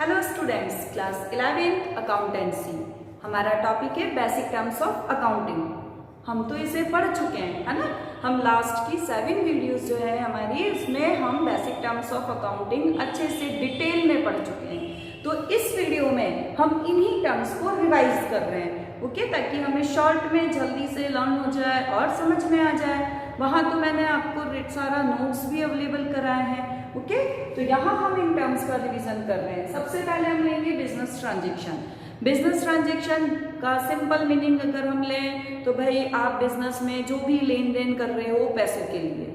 Hello students, class 11th accountancy. हमारा topic है basic terms of accounting. हम तो इसे पढ़ चुके हैं, है ना। हम लास्ट की 7 वीडियोस जो है हमारी, उसमें हम बेसिक टर्म्स ऑफ अकाउंटिंग अच्छे से डिटेल में पढ़ चुके हैं। तो इस वीडियो में हम इन्हीं टर्म्स को रिवाइज कर रहे हैं, ओके, ताकि हमें शॉर्ट में जल्दी से लर्न हो जाए और समझ में आ जाए। वहाँ तो मैंने आपको सारा नोट्स भी अवेलेबल कराए हैं, ओके। तो यहाँ हम इन टर्म्स का रिवीजन कर रहे हैं। सबसे पहले हम लेंगे बिजनेस ट्रांजेक्शन। बिजनेस ट्रांजेक्शन का सिंपल मीनिंग अगर हम लें तो भाई आप बिजनेस में जो भी लेन देन कर रहे हो पैसों के लिए,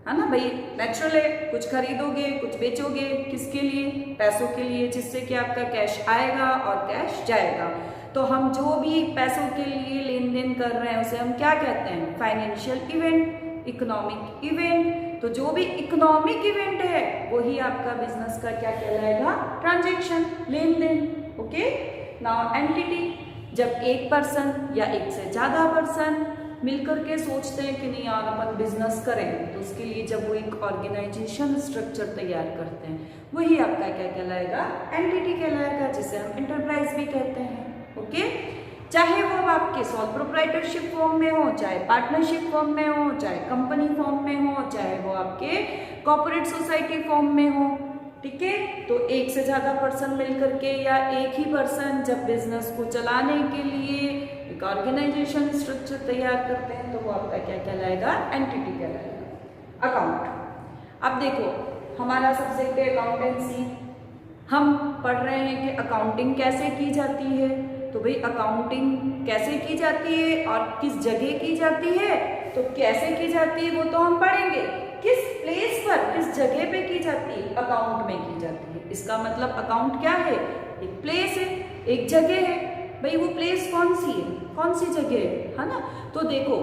है ना भाई। नेचुरल है, कुछ खरीदोगे कुछ बेचोगे, किसके लिए? पैसों के लिए, जिससे कि आपका कैश आएगा और कैश जाएगा। तो हम जो भी पैसों के लिए लेन देन कर रहे हैं उसे हम क्या कहते हैं? Financial event, economic event. तो जो भी इकोनॉमिक इवेंट है वही आपका बिजनेस का क्या कहलाएगा? ट्रांजेक्शन, लेन देन, ओके। नाउ एंटिटी, जब एक पर्सन या एक से ज्यादा पर्सन मिलकर के सोचते हैं कि नहीं यार अपन बिजनेस करें, तो उसके लिए जब वो एक ऑर्गेनाइजेशन स्ट्रक्चर तैयार करते हैं, वही आपका क्या कहलाएगा? एंटिटी कहलाएगा, जिसे हम एंटरप्राइज भी कहते हैं, ओके। चाहे वो आपके सोल प्रोप्राइटरशिप फॉर्म में हो, चाहे पार्टनरशिप फॉर्म में हो, चाहे कंपनी फॉर्म में हो, चाहे वो आपके कॉर्पोरेट सोसाइटी फॉर्म में हो, ठीक है। तो एक से ज्यादा पर्सन मिलकर के या एक ही पर्सन जब बिजनेस को चलाने के लिए एक ऑर्गेनाइजेशन स्ट्रक्चर तैयार करते हैं तो वो आपका क्या कहलाएगा? एंटिटी कहलाएगा। अकाउंट, अब देखो हमारा सब्जेक्ट है अकाउंटेंसी। हम पढ़ रहे हैं कि अकाउंटिंग कैसे की जाती है। तो भाई अकाउंटिंग कैसे की जाती है और किस जगह की जाती है, तो कैसे की जाती है वो तो हम पढ़ेंगे। किस प्लेस पर, किस जगह पे की जाती है? अकाउंट में की जाती है। इसका मतलब अकाउंट क्या है? एक प्लेस है, एक जगह है। भाई वो प्लेस कौन सी है, कौन सी जगह है ना। तो देखो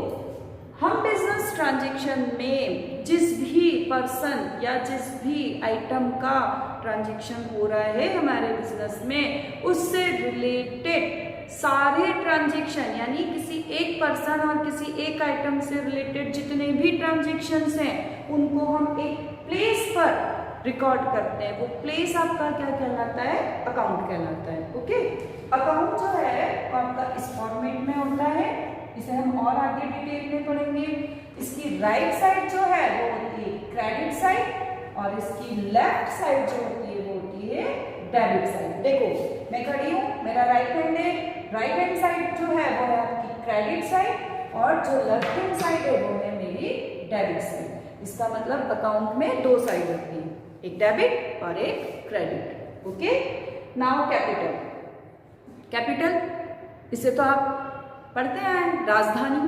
हम बिजनेस ट्रांजेक्शन में जिस भी पर्सन या जिस भी आइटम का ट्रांजेक्शन हो रहा है हमारे बिजनेस में, उससे रिलेटेड सारे ट्रांजेक्शन, यानी किसी एक पर्सन और किसी एक आइटम से रिलेटेड जितने भी ट्रांजेक्शन्स हैं उनको हम एक प्लेस पर रिकॉर्ड करते हैं। वो प्लेस आपका क्या कहलाता है? अकाउंट कहलाता है, ओके। अकाउंट जो है वो आपका इस फॉर्मेट में होता है। इसे हम और आगे डिटेल में पढ़ेंगे। इसकी राइट साइड जो है वो होती है क्रेडिट साइड और इसकी लेफ्ट साइड जो होती है वो होती है डेबिट साइड। देखो मैं खड़ी हूँ, मेरा राइट हैंड है, राइट हैंड साइड जो है वो है आपकी क्रेडिट साइड और जो लेफ्ट हैंड साइड है वो है मेरी डेबिट साइड। इसका मतलब अकाउंट में दो साइड होती है, एक डेबिट और एक credit, okay. Now capital, capital इसे तो आप पढ़ते हैं, राजधानी,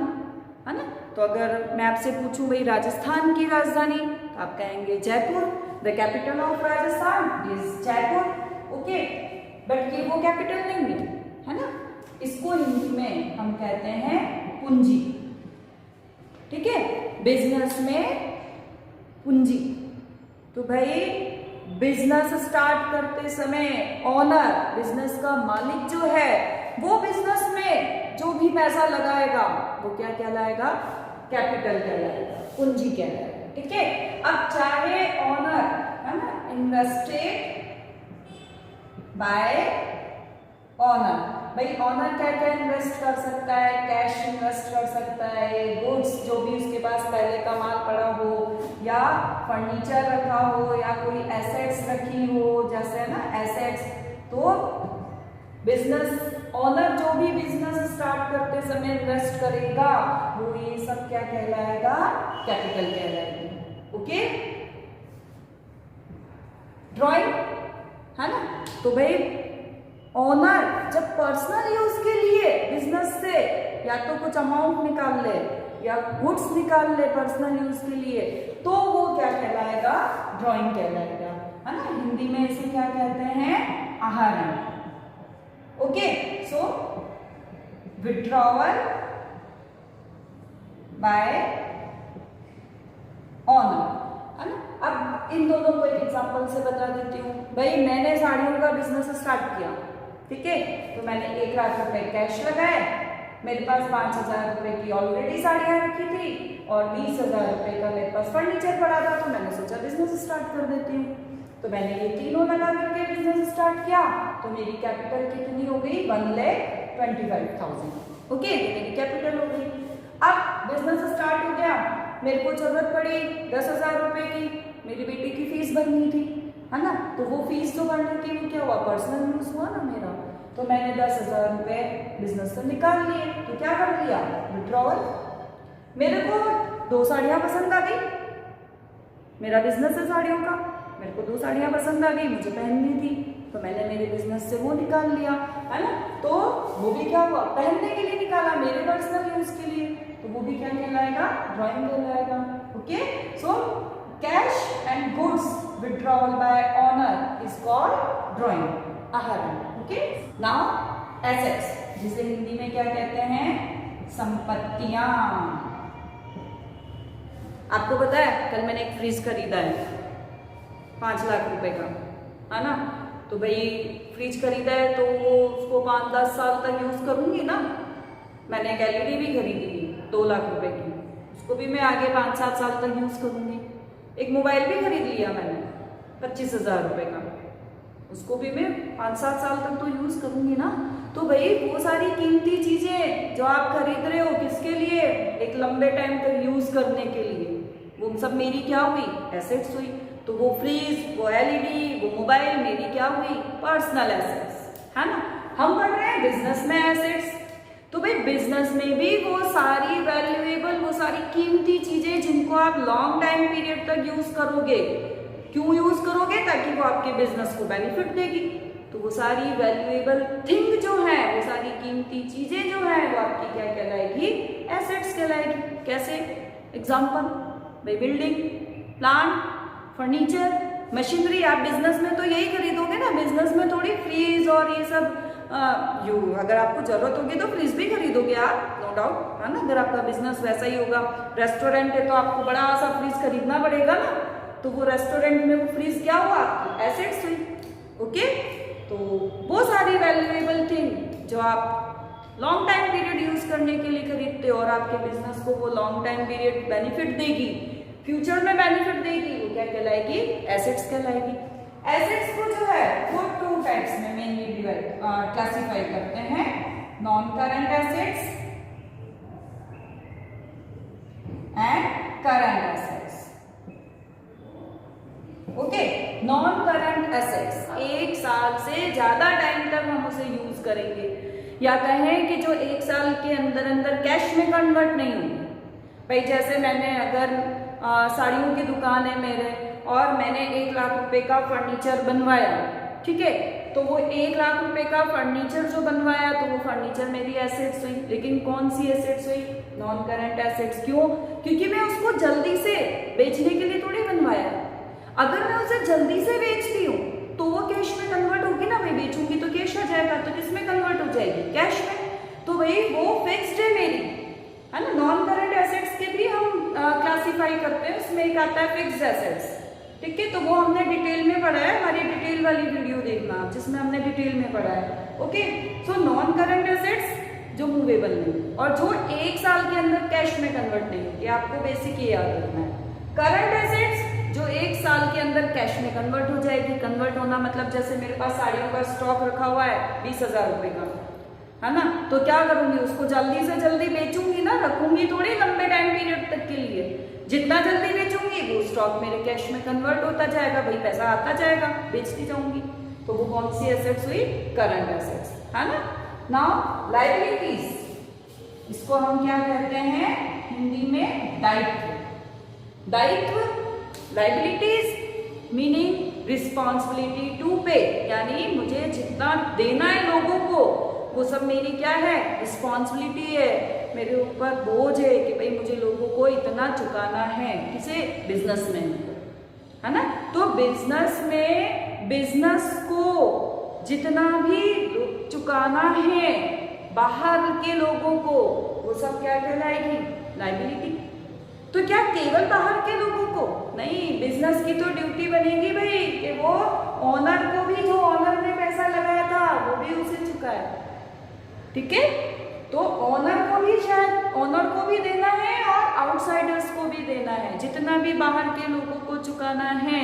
है ना। तो अगर मैं आपसे पूछूं भाई राजस्थान की राजधानी, तो आप कहेंगे Jaipur. The capital of Rajasthan is Jaipur, okay. But ये वो कैपिटल नहीं है ना। इसको हिंदी में हम कहते हैं पूंजी, ठीक है। बिजनेस में पूंजी। तो भाई बिजनेस स्टार्ट करते समय ओनर, बिजनेस का मालिक जो है, वो बिजनेस में जो भी पैसा लगाएगा वो क्या कहलाएगा? कैपिटल कहलाएगा, पूंजी कहलाएगा, ठीक है। अब चाहे ओनर, है ना, इन्वेस्टेड बाय ओनर। भाई ऑनर क्या क्या इन्वेस्ट कर सकता है? कैश इन्वेस्ट कर सकता है, गुड्स जो भी उसके पास पहले का माल पड़ा हो, या फर्नीचर रखा हो, या कोई एसेट्स रखी हो, जैसे ना एसेट्स। तो बिजनेस ऑनर जो भी बिजनेस स्टार्ट करते समय इन्वेस्ट करेगा वो ये सब क्या कहलाएगा? कैपिटल कहलाएगा, ओके। ड्राइंग, है ना। तो भाई ओनर जब पर्सनल यूज के लिए बिजनेस से या तो कुछ अमाउंट निकाल ले या गुड्स निकाल ले पर्सनल यूज के लिए, तो वो क्या कहलाएगा? ड्राइंग कहलाएगा, है ना। हिंदी में इसे क्या कहते हैं? आहरण, ओके। सो विड्रॉवल बाय ऑनर, है ना। अब इन दोनों को एक एग्जांपल से बता देती हूँ। भाई मैंने साड़ियों का बिजनेस स्टार्ट किया, ठीक है। तो मैंने 1 लाख रुपए कैश लगाए, मेरे पास 5,000 रुपए की ऑलरेडी साड़ियाँ रखी थी और 20,000 रुपए का मेरे पास फर्नीचर पड़ा था। तो मैंने सोचा बिजनेस स्टार्ट कर देती हूँ। तो मैंने ये तीनों लगा करके बिजनेस स्टार्ट किया, तो मेरी कैपिटल कितनी हो गई? 1,25,000। ओके, ये मेरी कैपिटल हो गई। अब बिजनेस स्टार्ट हो गया, मेरे को जरूरत पड़ी 10,000 रुपए की, मेरी बेटी की फीस भरनी थी, है ना। तो वो फीस जो भरनी थी वो क्या हुआ? पर्सनल यूज हुआ ना मेरा। तो मैंने 10,000 रुपए बिजनेस से निकाल लिए। तो क्या कर लिया? विड्रॉवल। मेरे को 2 साड़ियाँ पसंद आ गई, मेरा बिजनेस है साड़ियों का, मेरे को 2 साड़ियाँ पसंद आ गई, मुझे पहननी थी, तो मैंने मेरे बिजनेस से वो निकाल लिया, है ना। तो वो भी क्या हुआ? पहनने के लिए निकाला, मेरे पर्सनल यूज के लिए, तो वो भी क्या कहलाएगा? ड्राइंग कहलाएगा। Okay, so cash and goods withdrawal bye honour is called drawing, आहरण। ओके, नाउ एसेट्स, जिसे हिंदी में क्या कहते हैं? संपत्तियां। आपको पता है कल मैंने एक फ्रिज खरीदा है 5 लाख रुपए का, है ना। तो भाई फ्रिज खरीदा है तो उसको 5-10 साल तक यूज करूंगी ना। मैंने एक एलईडी भी खरीदी थी 2 लाख रुपए की, उसको भी मैं आगे 5-7 साल तक यूज करूंगी। एक मोबाइल भी खरीद लिया मैंने 25,000 रुपए का, उसको भी मैं 5-7 साल तक तो यूज करूंगी ना। तो भाई वो सारी कीमती चीजें जो आप खरीद रहे हो, किसके लिए? एक लंबे टाइम तक यूज करने के लिए, वो सब मेरी क्या हुई? एसेट्स हुई। तो वो फ्रिज, वो एलईडी, वो मोबाइल मेरी क्या हुई? पर्सनल एसेट्स, है ना। हम पढ़ रहे हैं बिजनेस में एसेट्स, तो भाई बिजनेस में भी वो सारी वैल्यूएबल, वो सारी कीमती चीजें जिनको आप लॉन्ग टाइम पीरियड तक यूज करोगे। क्यों यूज करोगे? ताकि वो आपके बिजनेस को बेनिफिट देगी। तो वो सारी वैल्यूएबल थिंग जो है, वो सारी कीमती चीजें जो है, वो आपकी क्या कहलाएगी? एसेट्स कहलाएगी। कैसे? एग्जाम्पल, भाई बिल्डिंग, प्लांट, फर्नीचर, मशीनरी। आप बिजनेस में तो यही खरीदोगे ना, बिजनेस में थोड़ी फ्रिज और ये सब अगर आपको जरूरत होगी तो फ्रिज भी खरीदोगे आप, नो डाउट, है ना। अगर आपका बिजनेस वैसा ही होगा, रेस्टोरेंट है तो आपको बड़ा सा फ्रिज खरीदना पड़ेगा ना। तो वो रेस्टोरेंट में वो फ्रिज क्या हुआ? आपकी एसेट्स हुई। ओके, तो वो सारी वैल्यूएबल थिंग जो आप लॉन्ग टाइम पीरियड यूज करने के लिए खरीदते हो और आपके बिजनेस को वो लॉन्ग टाइम पीरियड बेनिफिट देगी, फ्यूचर में बेनिफिट देगी, वो क्या कहलाएगी? एसेट्स कहलाएगी। एसेट्स को जो है वो 2 टाइप्स में मेनली क्लासिफाई करते हैं, non current assets and current assets. Okay, non current assets 1 साल से ज्यादा टाइम तक हम उसे यूज करेंगे, या कहें कि जो 1 साल के अंदर अंदर कैश में कन्वर्ट नहीं होंगे। भाई जैसे मैंने अगर साड़ियों की दुकान है मेरे और मैंने 1 लाख रुपए का फर्नीचर बनवाया, ठीक है, तो वो 1 लाख रुपए का फर्नीचर जो बनवाया तो वो फर्नीचर मेरी एसेट्स हुई। लेकिन कौन सी एसेट्स हुई? Non current assets. क्यों? क्योंकि मैं उसको जल्दी से बेचने के लिए थोड़ी बनवाया। अगर मैं उसे जल्दी से बेचती हूँ तो वो कैश में कन्वर्ट होगी ना, मैं बेचूंगी तो कैश आ जाएगा, तो किसमें कन्वर्ट हो जाएगी? कैश में। तो भाई वो फिक्स्ड है मेरी, है ना। नॉन करंट एसेट्स के भी हम क्लासिफाई करते हैं, उसमें एक आता है फिक्स्ड एसेट्स, ठीक है। तो वो हमने डिटेल में पढ़ा है, हमारी डिटेल वाली वीडियो देखना आप, जिसमें हमने डिटेल में पढ़ा है। Okay, so non current assets जो मूवेबल नहीं और जो 1 साल के अंदर कैश में कन्वर्ट नहीं होगी, आपको बेसिक ये याद रखना है। करंट एसेट्स जो 1 साल के अंदर कैश में कन्वर्ट हो जाएगी। कन्वर्ट होना मतलब जैसे मेरे पास साड़ियों का स्टॉक रखा हुआ है 20,000 रुपए का, है ना। तो क्या करूंगी? उसको जल्दी से जल्दी बेचूंगी ना, रखूंगी थोड़ी लंबे टाइम पीरियड तक के लिए। जितना जल्दी बेचूंगी वो स्टॉक मेरे कैश में कन्वर्ट होता जाएगा, भाई पैसा आता जाएगा, बेचती जाऊंगी। तो वो कौन सी एसेट्स हुई? करंट एसेट्स, है ना। नाउ लायबिलिटीज, इसको हम क्या कहते हैं हिंदी में? दायित्व। दायित्व, लायबिलिटीज मीनिंग रिस्पॉन्सिबिलिटी टू पे, यानी मुझे जितना देना है लोगों को वो सब मेरी क्या है? रिस्पॉन्सिबिलिटी है, मेरे ऊपर बोझ है कि भाई मुझे लोगों को इतना चुकाना है। किसे? बिजनेसमैन, है ना। तो बिजनेस में बिजनेस को जितना भी चुकाना है बाहर के लोगों को, वो सब क्या कहलाएगी? लायबिलिटी। तो क्या केवल बाहर के लोगों को? नहीं, बिजनेस की तो ड्यूटी बनेगी भाई कि वो ओनर को भी, जो ओनर ने पैसा लगाया था वो भी उसे चुकाए, ठीक है। तो ओनर को भी, शायद ओनर को भी देना है और आउटसाइडर्स को भी देना है। जितना भी बाहर के लोगों को चुकाना है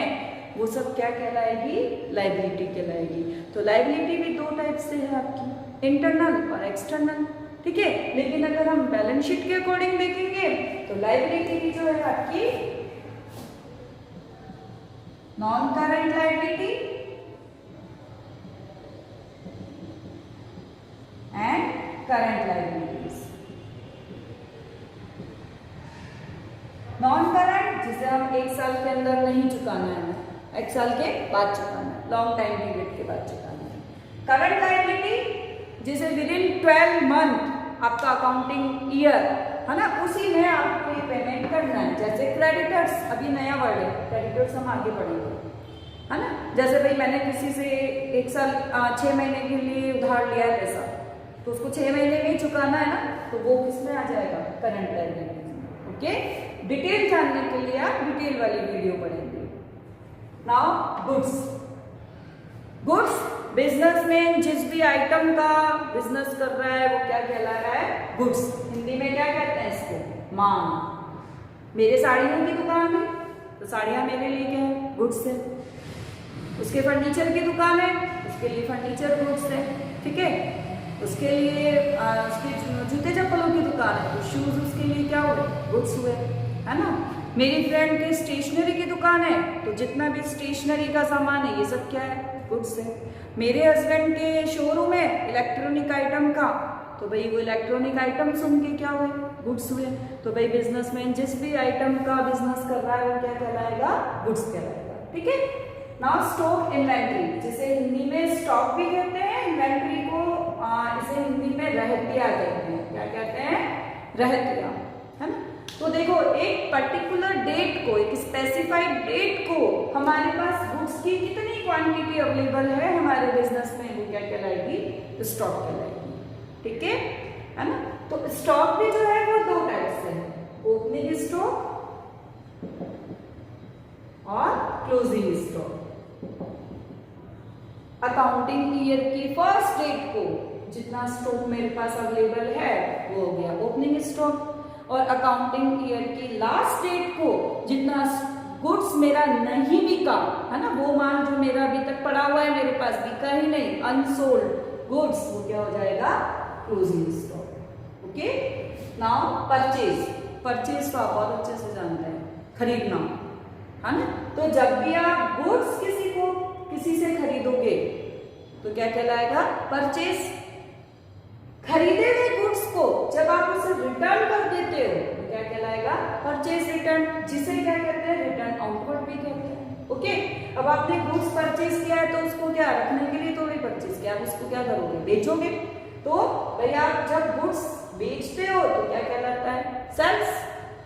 वो सब क्या कहलाएगी, लाइबिलिटी कहलाएगी। तो लाइबिलिटी भी दो टाइप से है आपकी, इंटरनल और एक्सटर्नल, ठीक है। लेकिन अगर हम बैलेंस शीट के अकॉर्डिंग देखेंगे तो लाइबिलिटी की जो है आपकी non current liability and current liabilities. Non current जिसे हम एक साल के अंदर नहीं चुकाना है, एक साल के बाद चुकाना है, लॉन्ग टाइम पीरियड के बाद चुकाना है। करंट लाइबिलिटी जिसे विद इन 12 मंथ आपका अकाउंटिंग ईयर है ना, उसी में आपको ये पेमेंट करना है। जैसे क्रेडिटर्स, अभी नया वर्ड है क्रेडिटर्स, हम आगे पढ़ेंगे है ना। जैसे भाई मैंने किसी से एक साल 6 महीने के लिए उधार लिया है पैसा, तो उसको 6 महीने में ही चुकाना है ना, तो वो किसमें आ जाएगा, करंट लाइबिलिटी में। ओके, डिटेल जानने के लिए आप डिटेल वाली वीडियो पढ़ेंगे। Now goods. गुड्स बिजनेसमैन जिस भी आइटम का बिजनेस कर रहा है वो क्या कहला रहा है, गुड्स। हिंदी में क्या कहते हैं इसको, मांग। मेरे साड़ियों की दुकान है तो साड़ियां मेरे लिए क्या है, गुड्स है। उसके फर्नीचर की दुकान है, उसके लिए फर्नीचर गुड्स है, ठीक है। उसके लिए उसके जूते चप्पलों की दुकान है तो शूज उसके लिए क्या हुए, गुड्स हुए, है ना। मेरी फ्रेंड की स्टेशनरी की दुकान है तो जितना भी स्टेशनरी का सामान है ये सब क्या है, गुड्स है। मेरे हस्बैंड के शोरूम है इलेक्ट्रॉनिक आइटम का, तो भाई वो इलेक्ट्रॉनिक आइटम्स उनके क्या हुए, गुड्स हुए। तो भाई बिजनेसमैन जिस भी आइटम का बिजनेस कर रहा है वो क्या कहलाएगा, गुड्स कहलाएगा, ठीक है। नाउ स्टॉक इन्वेंट्री, जिसे हिंदी में स्टॉक भी कहते हैं, इन्वेंट्री को इसे हिंदी में रहतिया कहते हैं। क्या कहते हैं, रहतिया, है ना। तो देखो एक पर्टिकुलर डेट को, एक स्पेसिफाइड डेट को हमारे पास गुड्स की कितनी क्वांटिटी अवेलेबल है हमारे बिजनेस में, वो क्या कहलाएगी, तो स्टॉक कहलाएगी, ठीक है ना। तो स्टॉक भी जो है वो दो टाइप से है, ओपनिंग स्टॉक और क्लोजिंग स्टॉक। अकाउंटिंग ईयर की फर्स्ट डेट को जितना स्टॉक मेरे पास अवेलेबल है वो हो गया ओपनिंग स्टॉक, और अकाउंटिंग ईयर की लास्ट डेट को जितना गुड्स मेरा नहीं बिका है ना, वो माल जो मेरा अभी तक पड़ा हुआ है मेरे पास, बिका ही नहीं, अनसोल्ड गुड्स, वो क्या हो जाएगा, closing stock. Okay, now purchase. Purchase तो आप बहुत अच्छे से जानते हैं, खरीदना, है ना। तो जब भी आप गुड्स किसी से खरीदोगे तो क्या कहलाएगा, परचेज। खरीदे हुए गुड्स को जब आप उसे रिटर्न कर देते हो तो क्या कहलाएगा, परचेज रिटर्न, जिसे क्या कहते हैं, रिटर्न आउटवर्ड भी कहते हैं। ओके, अब आपने गुड्स परचेज किया है तो उसको क्या रखने के लिए थोड़ी परचेज किया, आप उसको क्या करोगे, बेचोगे। तो भाई आप जब गुड्स बेचते हो तो क्या कहलाता है, सेल्स,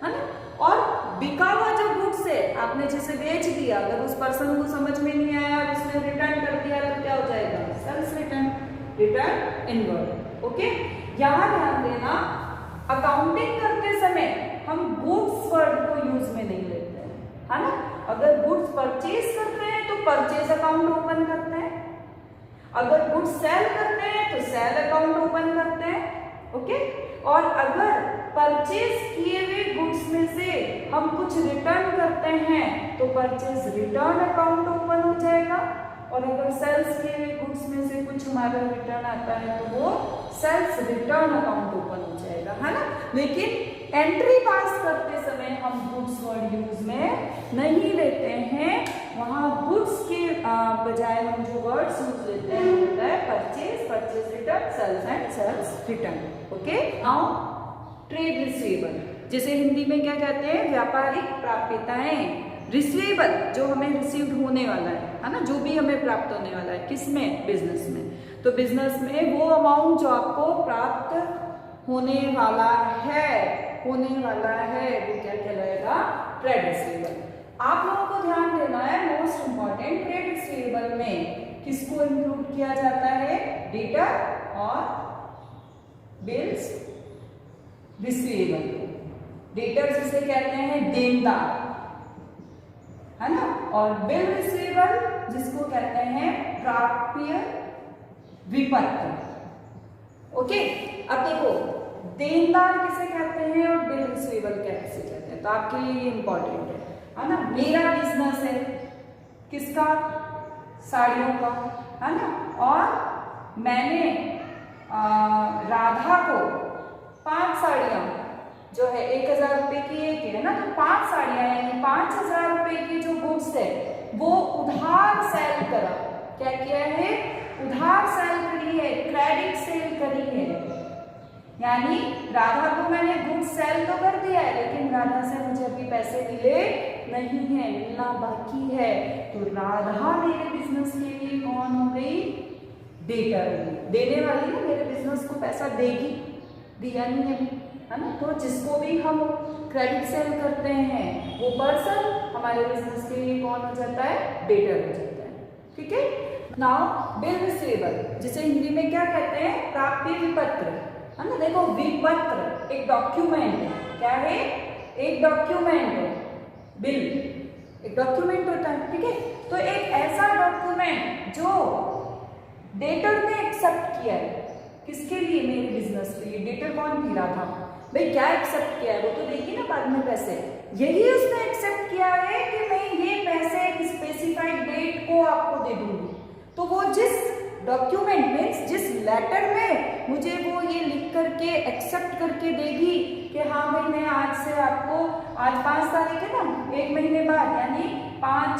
है ना। और बिका हुआ जो गुड्स है आपने जैसे बेच दिया, अगर उस पर्सन को समझ में नहीं आया और उसने रिटर्न कर दिया तो क्या हो जाएगा, sales return, return inward. Okay, यहां ध्यान देना, अकाउंटिंग करते समय हम गुड्स वर्ड को यूज में नहीं लेते हैं, है ना। अगर गुड्स परचेज करते हैं तो परचेज अकाउंट ओपन करते हैं, अगर गुड्स सेल करते हैं तो सेल अकाउंट ओपन करते हैं। ओके, और अगर परचेज किए हुए गुड्स में से हम कुछ रिटर्न करते हैं तो परचेज रिटर्न अकाउंट ओपन हो जाएगा, और अगर सेल्स किए हुए गुड्स में से कुछ हमारा रिटर्न आता है तो वो सेल्स रिटर्न अकाउंट ओपन हो जाएगा, है ना। लेकिन एंट्री पास करते समय हम गुड्स वर्ड यूज में नहीं लेते हैं, वहां गुड्स के बजाय हम जो वर्ड्स यूज लेते हैं वो होता है purchase, purchase return, sales and sales return. Okay, now trade receivable, जिसे हिंदी में क्या कहते हैं, व्यापारिक प्राप्यताएं। रिसीवेबल जो हमें रिसीव्ड होने वाला है ना, जो भी हमें प्राप्त होने वाला है, किसमें, बिजनेस में। तो बिजनेस में वो अमाउंट जो आपको प्राप्त होने वाला है वो क्या कहलाएगा, ट्रेड रिसीवेबल। आप लोगों को ध्यान देना है, मोस्ट इंपॉर्टेंट, ट्रेड रिसीवेबल में किसको इंक्लूड किया जाता है, डेटर और बिल्स रिसीवेबल। डेटर जिसे कहते हैं देनदार, है ना, और बिल रिसीवेबल जिसको कहते हैं प्राप्य विपत्र। ओके, अब देखो देनदार किसे कहते हैं और बिल रिसीवेबल कैसे कहते हैं, तो आपके लिए ये इंपॉर्टेंट है ना। मेरा बिजनेस है, किसका? साड़ियों का, है ना। और मैंने राधा को 5 साड़ियां जो है 1000 रुपए की एक है ना, तो 5 साड़ियां यानी 5000 रुपए की जो गुड्स है वो उधार सेल करा। क्या किया है? उधार सेल करी है, क्रेडिट सेल करी है। यानी राधा को मैंने गुड्स सेल तो कर दिया है, लेकिन राधा से मुझे अभी पैसे मिले नहीं है, मिलना बाकी है। तो राधा मेरे बिजनेस के लिए कौन हो गई? डेटर हो गई, देने वाली ना, मेरे बिजनेस को पैसा देगी, दिया नहीं अभी, है ना। तो जिसको भी हम क्रेडिट सेल करते हैं वो पर्सन हमारे बिजनेस के लिए कौन हो जाता है? डेटर हो जाता है। ठीक है। नाउ बिल रिसीवेबल, जिसे हिंदी में क्या कहते हैं? प्राप्ति विपत्र, है ना। देखो विपत्र एक डॉक्यूमेंट है। क्या है? एक डॉक्यूमेंट है। बिल एक डॉक्यूमेंट होता है, ठीक है। तो एक ऐसा डॉक्यूमेंट जो डेटर ने एक्सेप्ट किया है, किसके लिए? मेरे बिजनेस के लिए। डेटर कौन थी? राधा। भाई क्या एक्सेप्ट किया है? वो तो देगी ना बाद में पैसे। यही उसने एक्सेप्ट किया है कि मैं ये पैसे एक स्पेसिफाइड डेट को आपको दे दूंगी। तो वो जिस डॉक्यूमेंट मीन्स जिस लेटर में मुझे वो ये लिख करके एक्सेप्ट करके देगी कि हाँ भाई मैं आज से आपको, आज 5 तारीख है ना, 1 महीने बाद यानी 5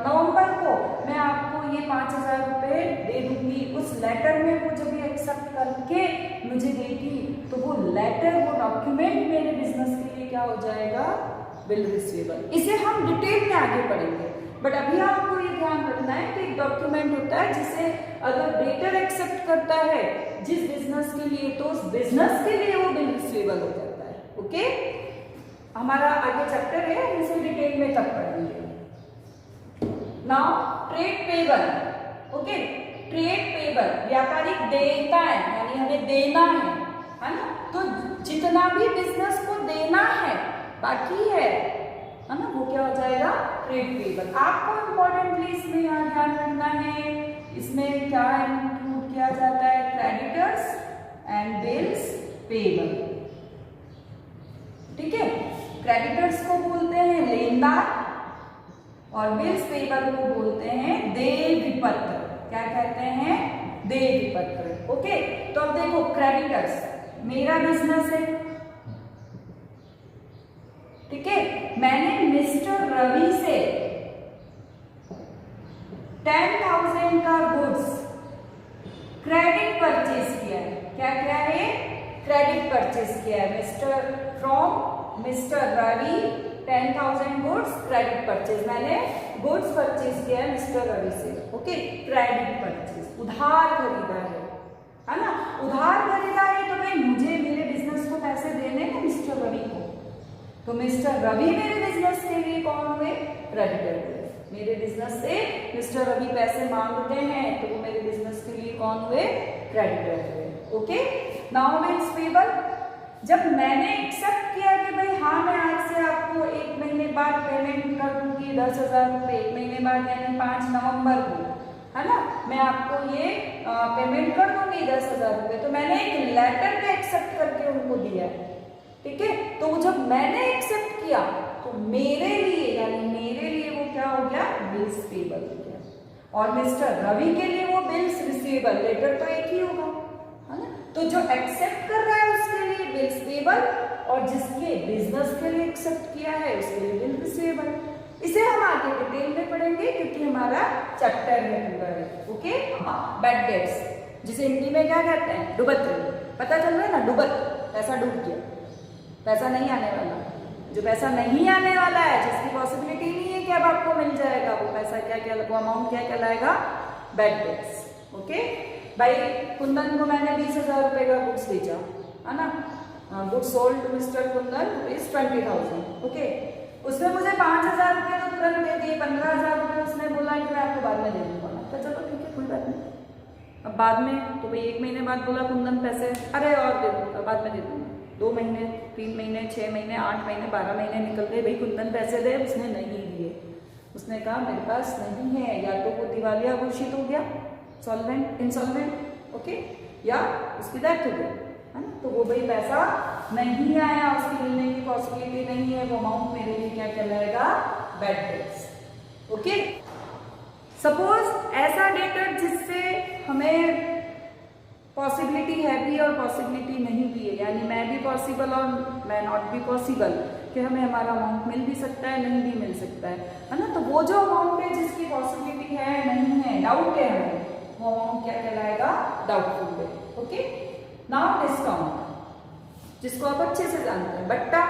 नवंबर को मैं आपको ये 5000 रुपए दे दूंगी। उस लेटर में वो जब ये एक्सेप्ट करके मुझे देगी तो वो लेटर, वो डॉक्यूमेंट मेरे बिजनेस के लिए क्या हो जाएगा? Bill receivable. इसे हम डिटेल में आगे पढ़ेंगे, बट अभी आपको ये ध्यान रखना है कि एक डॉक्यूमेंट होता है जिसे अगर डेटर एक्सेप्ट करता है जिस बिजनेस के लिए, तो उस बिजनेस के लिए वो बिल रिसीवेबल हो जाता है। ओके। हमारा आगे चैप्टर है, हम इसे डिटेल में तब पढ़ेंगे। Now trade payable. Okay. Trade payable व्यापारिक देयता है, यानी हमें देना है ना। तो जितना भी बिजनेस को देना है बाकी है ना, वो क्या हो जाएगा? Trade payable. आपको इंपॉर्टेंटली इसमें यहाँ ध्यान रखना है, इसमें क्या इंक्लूड किया जाता है? Creditors and bills payable. ठीक है। क्रेडिटर्स को बोलते हैं लेनदार और बिल्स पेबल को बोलते हैं देय विपत्र। क्या कहते हैं? देय विपत्र। ओके। तो अब देखो क्रेडिटर्स, मेरा बिजनेस है, ठीक है। मैंने मिस्टर रवि से 10,000 का गुड्स क्रेडिट परचेज किया है। क्या किया है? क्रेडिट परचेज किया है। From mister Ravi 10,000 goods credit purchase. मैंने गुड्स परचेज किया है मिस्टर रवि से। ओके। क्रेडिट परचेज, उधार खरीदा है ना। उधार खरीदा है तो भाई मुझे मेरे बिजनेस को पैसे देने हैं मिस्टर रवि को। तो मिस्टर रवि मेरे बिजनेस के लिए कौन हुए? क्रेडिटर हुए। मेरे बिजनेस से मिस्टर रवि पैसे मांगते हैं तो वो मेरे बिजनेस के लिए कौन हुए? क्रेडिटर हुए। ओके। नाउ बिल्स पेबल, जब मैंने एक्सेप्ट किया कि भाई हाँ मैं आज से आपको 1 महीने बाद पेमेंट कर दूंगी 10,000 रुपये, 1 महीने बाद यानी 5 नवंबर को, है ना, मैं आपको ये पेमेंट कर दूंगी 10,000 रुपये। तो मैंने एक लेटर पे एक्सेप्ट करके उनको दिया है, ठीक है। तो जब मैंने एक्सेप्ट किया तो मेरे लिए यानी मेरे लिए वो क्या हो गया? बिल्स पेबल हो गया। और मिस्टर रवि के लिए वो बिल्स रिसीवेबल। लेटर तो एक ही होगा, है ना। तो जो एक्सेप्ट कर रहा है उसके लिए बिल्स पेबल और जिसके बिजनेस के लिए एक्सेप्ट किया है उसके लिए बिल रिसीवेबल। इसे हम आगे डिटेल में पढ़ेंगे क्योंकि हमारा चैप्टर में पूरा है। ओके। बैड डेट्स, जिसे हिंदी में क्या कहते हैं? डूबत। पता चल रहा है ना, डूबत, पैसा डूब गया, पैसा नहीं आने वाला। जो पैसा नहीं आने वाला है, जिसकी पॉसिबिलिटी नहीं है कि अब आपको मिल जाएगा, वो पैसा क्या वो अमाउंट क्या कहलाएगा? Bad debts. ओके। भाई कुंदन को मैंने 20,000 रुपए का गुड्स बेचा, है ना। Goods sold to mister Kundan rupees 20,000। Okay. उसने मुझे 5,000 रुपये तो तुरंत दे दिए, 15,000 रुपये उसने बोला कि मैं आपको बाद में दे दूंगा। तो चलो ठीक है, कोई बात नहीं। अब बाद में तो भाई 1 महीने बाद बोला कुंदन पैसे, अरे और दे दूंगा, बाद में दे दूंगा। 2 महीने, 3 महीने, 6 महीने, 8 महीने, 12 महीने निकल गए, भाई कुंदन पैसे दे, उसने नहीं दिए। उसने कहा मेरे पास नहीं है, या तो वो दिवालिया घोषित हो गया, सॉल्वेंट, इंसॉल्वेंट, ओके, या उसकी डेथ हो गई, है ना। तो वो भाई पैसा नहीं आया, उसकी मिलने की पॉसिबिलिटी नहीं है, वो अमाउंट मेरे लिए क्या कहलाएगा? Bad debts. ओके। सपोज ऐसा डेटर जिससे हमें पॉसिबिलिटी है भी और पॉसिबिलिटी नहीं भी है, यानी मैं भी पॉसिबल और मैं नॉट भी पॉसिबल, कि हमें हमारा अमाउंट मिल भी सकता है नहीं भी मिल सकता है ना। तो वो जो अमाउंट है जिसकी पॉसिबिलिटी है नहीं है, डाउट है हमें, वो अमाउंट क्या कहलाएगा, डाउटफुल है। ओके। नाउ डिस्काउंट, जिसको आप अच्छे से जानते हैं, बट्टा,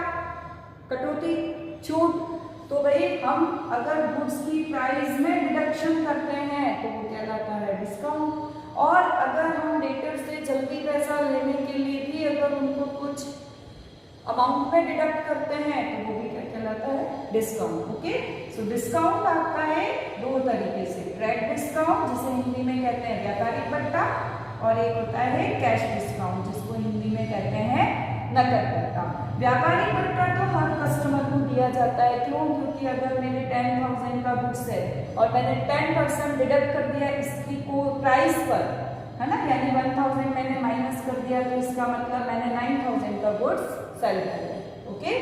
कटौती, छूट। तो भाई हम अगर गुड्स की प्राइस में डिडक्शन करते हैं तो वो कहलाता है डिस्काउंट। और अगर हम डेटर से जल्दी पैसा लेने के लिए भी अगर उनको कुछ अमाउंट में डिडक्ट करते हैं तो वो भी क्या कहलाता है, डिस्काउंट। ओके। सो डिस्काउंट आता है दो तरीके से, ट्रेड डिस्काउंट जिसे हिंदी में कहते हैं व्यापारिक बट्टा, और एक होता है कैश डिस्काउंट जिसको हिंदी में कहते हैं नकद बट्टा। व्यापारिक बट्टा तो हर कस्टमर को दिया जाता है, क्यों, क्योंकि अगर मेरे 10,000 का गुड्स है और मैंने 10% डिडक्ट कर दिया इसकी को प्राइस पर, है ना, यानी 1000 मैंने माइनस कर दिया, तो इसका मतलब मैंने 9000 का गुड्स सेल कर दिया। ओके।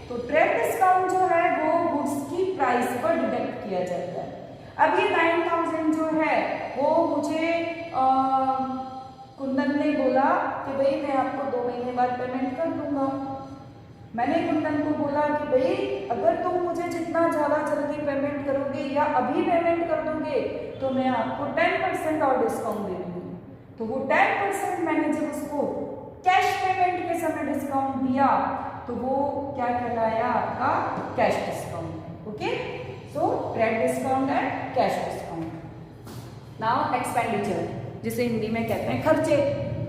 तो ट्रेड डिस्काउंट जो है वो गुड्स की प्राइस पर डिडक्ट किया जाता है। अब ये 9000 जो है वो मुझे कुंदन ने बोला कि भाई मैं आपको 2 महीने बाद पेमेंट कर दूंगा। मैंने कुंदन को बोला कि भाई अगर तुम मुझे जितना ज़्यादा जल्दी पेमेंट करोगे या अभी पेमेंट कर दोगे तो मैं आपको 10% और डिस्काउंट दे दूंगी। तो वो 10% मैंने जब उसको कैश पेमेंट के समय डिस्काउंट दिया तो वो क्या कहलाया, आपका cash discount. Okay. So trade discount and cash discount. Now expenditure, जिसे हिंदी में कहते हैं खर्चे।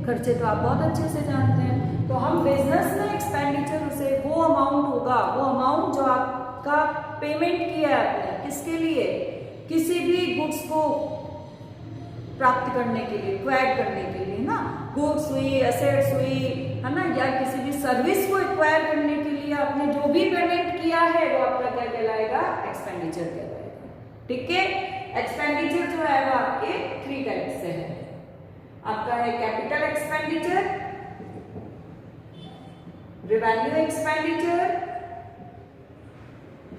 खर्चे तो आप बहुत अच्छे से जानते हैं। तो हम बिजनेस में एक्सपेंडिचर उसे वो अमाउंट होगा, वो अमाउंट जो आपका पेमेंट किया है आपने किसके लिए, किसी भी गुड्स को प्राप्त करने के लिए, एक्वायर करने के लिए ना, गुड्स हुई, एसेट्स हुई, है ना, या किसी भी सर्विस को एक्वायर करने के लिए आपने जो भी पेमेंट किया है वो आपका क्या कहलाएगा, एक्सपेंडिचर कहलाएगा। ठीक है। एक्सपेंडिचर जो है वो आपके 3 टाइप से है। आपका है कैपिटल एक्सपेंडिचर, रेवेन्यू एक्सपेंडिचर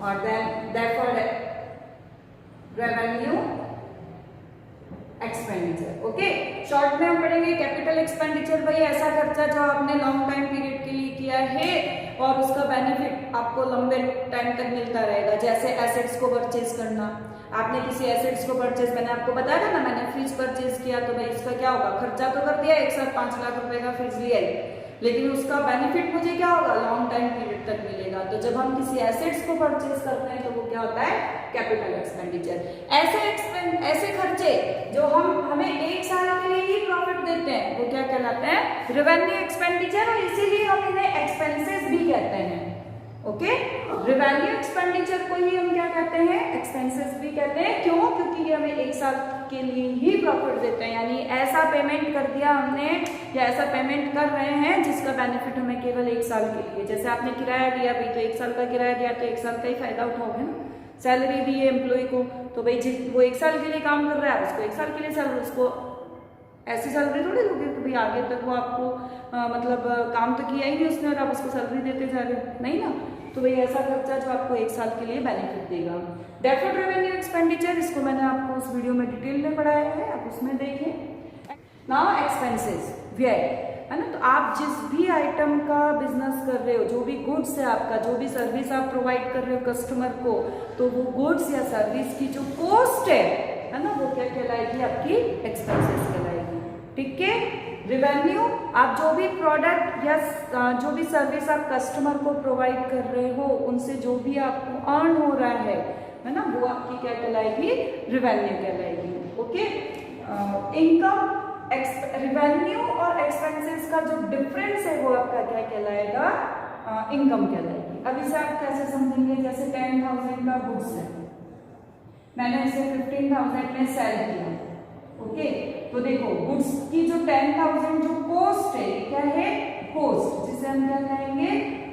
और then deferred revenue expenditure. Okay. Short में हम पढ़ेंगे कैपिटल एक्सपेंडिचर, भाई ऐसा खर्चा जो आपने लॉन्ग टाइम पीरियड के लिए किया है और उसका बेनिफिट आपको लंबे टाइम तक मिलता रहेगा। जैसे एसेट्स को परचेज करना, आपने किसी एसेट्स को परचेज, मैंने आपको बताया था ना, मैंने फ्रिज परचेज किया तो भाई उसका क्या होगा, खर्चा तो कर दिया, एक साथ 5 लाख रुपए का फ्रिज लिया, लेकिन उसका बेनिफिट मुझे क्या होगा, लॉन्ग टाइम पीरियड तक मिलेगा। तो जब हम किसी एसेट्स को परचेज करते हैं तो वो क्या होता है, कैपिटल एक्सपेंडिचर। ऐसे खर्चे जो हमें 1 साल के लिए ही प्रॉफिट देते हैं वो क्या कहलाते हैं, रेवेन्यू एक्सपेंडिचर, और इसीलिए हम इन्हें एक्सपेंसेस भी कहते हैं। ओके। रेवेन्यू एक्सपेंडिचर को ही हम क्या कहते हैं, एक्सपेंसेस भी कहते हैं। क्यों, क्योंकि ये हमें 1 साल के लिए ही प्रॉफिट देते हैं, यानी ऐसा पेमेंट कर दिया हमने या ऐसा पेमेंट कर रहे हैं जिसका बेनिफिट हमें केवल 1 साल के लिए। जैसे आपने किराया दिया भाई, तो 1 साल का किराया दिया तो 1 साल का ही फायदा उठाओगे ना। सैलरी दी है एम्प्लॉय को तो भाई वो 1 साल के लिए काम कर रहा है, उसको 1 साल के लिए सैलरी, उसको ऐसी सैलरी थोड़ी दोगे तो भाई आगे तक वो आपको मतलब काम तो किया ही नहीं उसने और आप उसको सैलरी देते जा रहे हो, नहीं ना। तो भाई ऐसा खर्चा जो आपको 1 साल के लिए बेनिफिट देगा। डेफर्ड रेवेन्यू एक्सपेंडिचर, इसको मैंने आपको उस वीडियो में डिटेल में पढ़ाया है, आप उसमें देखें। नाउ एक्सपेंसेस, व्यय, है ना। तो आप जिस भी आइटम का बिजनेस कर रहे हो, जो भी गुड्स है आपका, जो भी सर्विस आप प्रोवाइड कर रहे हो कस्टमर को, तो वो गुड्स या सर्विस की जो कॉस्ट है ना, वो क्या कहलाएगी, आपकी एक्सपेंसेस कहलाएगी। ठीक है। रेवेन्यू, आप जो भी प्रोडक्ट या जो भी सर्विस आप कस्टमर को प्रोवाइड कर रहे हो, उनसे जो भी आपको अर्न हो रहा है ना, वो आपकी क्या कहलाएगी, रेवेन्यू कहलाएगी। ओके। इनकम, रेवेन्यू और एक्सपेंसेस का जो डिफरेंस है वो आपका क्या कहलाएगा, इनकम कहलाएगी। अब इसे आप कैसे समझेंगे, जैसे 10,000 का गुड्स है, मैंने इसे 15,000 में सेल किया। ओके। तो देखो गुड्स की जो 10,000 जो कॉस्ट है, क्या है, कॉस्ट, जिसे हम क्या कहेंगे,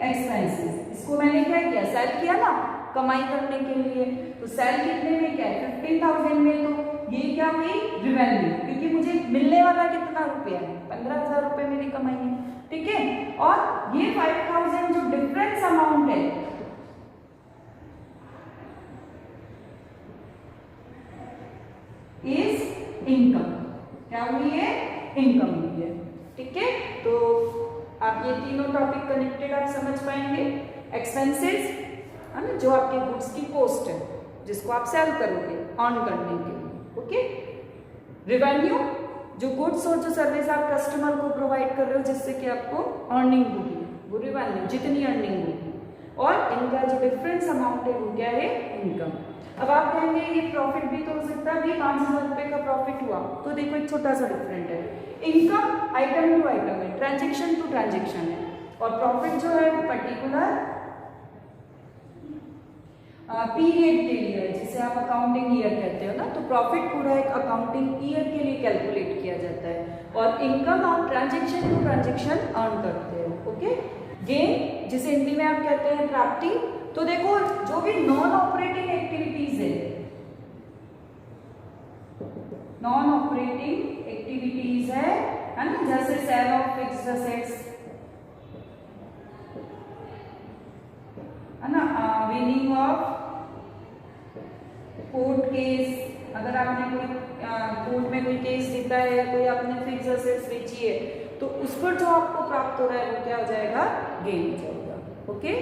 एक्सपेंसेस। इसको मैंने क्या किया, सेल किया ना, कमाई करने के लिए। तो सेल कितने में क्या है, 15,000 में, तो ये क्या हुई, रेवेन्यू, क्योंकि मुझे मिलने वाला कितना रुपया है, 15,000 रुपये मेरी कमाई है। ठीक है। और ये 5,000 जो डिफरेंस अमाउंट है, इज इनकम। क्या हुई है? इनकम हुई है। ठीक है, तो आप ये तीनों टॉपिक कनेक्टेड आप समझ पाएंगे। एक्सपेंसेस है ना, जो आपके गुड्स की कॉस्ट है जिसको आप सेल करोगे अर्न करने के लिए। ओके, रेवेन्यू, जो गुड्स और जो सर्विस आप कस्टमर को प्रोवाइड कर रहे हो जिससे कि आपको अर्निंग होगी, वो रेवेन्यू, जितनी अर्निंग होगी। और इनका जो डिफरेंस अमाउंट है वो क्या है? इनकम। अब आप कहेंगे ये प्रॉफिट भी तो हो सकता है, भी 5,000 रुपए का प्रॉफिट हुआ, तो देखो एक छोटा सा डिफरेंट है। इनकम आइटम टू आइटम है, ट्रांजेक्शन टू ट्रांजेक्शन है, और प्रॉफिट जो है वो पर्टिकुलर पीरियड के लिए है, जिसे आप अकाउंटिंग ईयर कहते हो ना। तो प्रॉफिट पूरा एक अकाउंटिंग ईयर के लिए कैलकुलेट किया जाता है, और इनकम आप ट्रांजेक्शन टू ट्रांजेक्शन अर्न करते हो। ओके, गेन, जिसे हिंदी में आप कहते हैं प्राप्ति। तो देखो जो भी नॉन ऑपरेटिंग एक्टिविटीज है, नॉन ऑपरेटिंग एक्टिविटीज है ना, जैसे सेल ऑफ फिक्स्ड असेट्स है ना, विनिंग ऑफ कोर्ट केस, अगर आपने कोई कोर्ट में कोई केस जीता है या कोई आपने फिक्स्ड असेट्स बेची है, तो उस पर जो आपको प्राप्त हो रहा है वो क्या हो जाएगा? गेन हो जाएगा। ओके।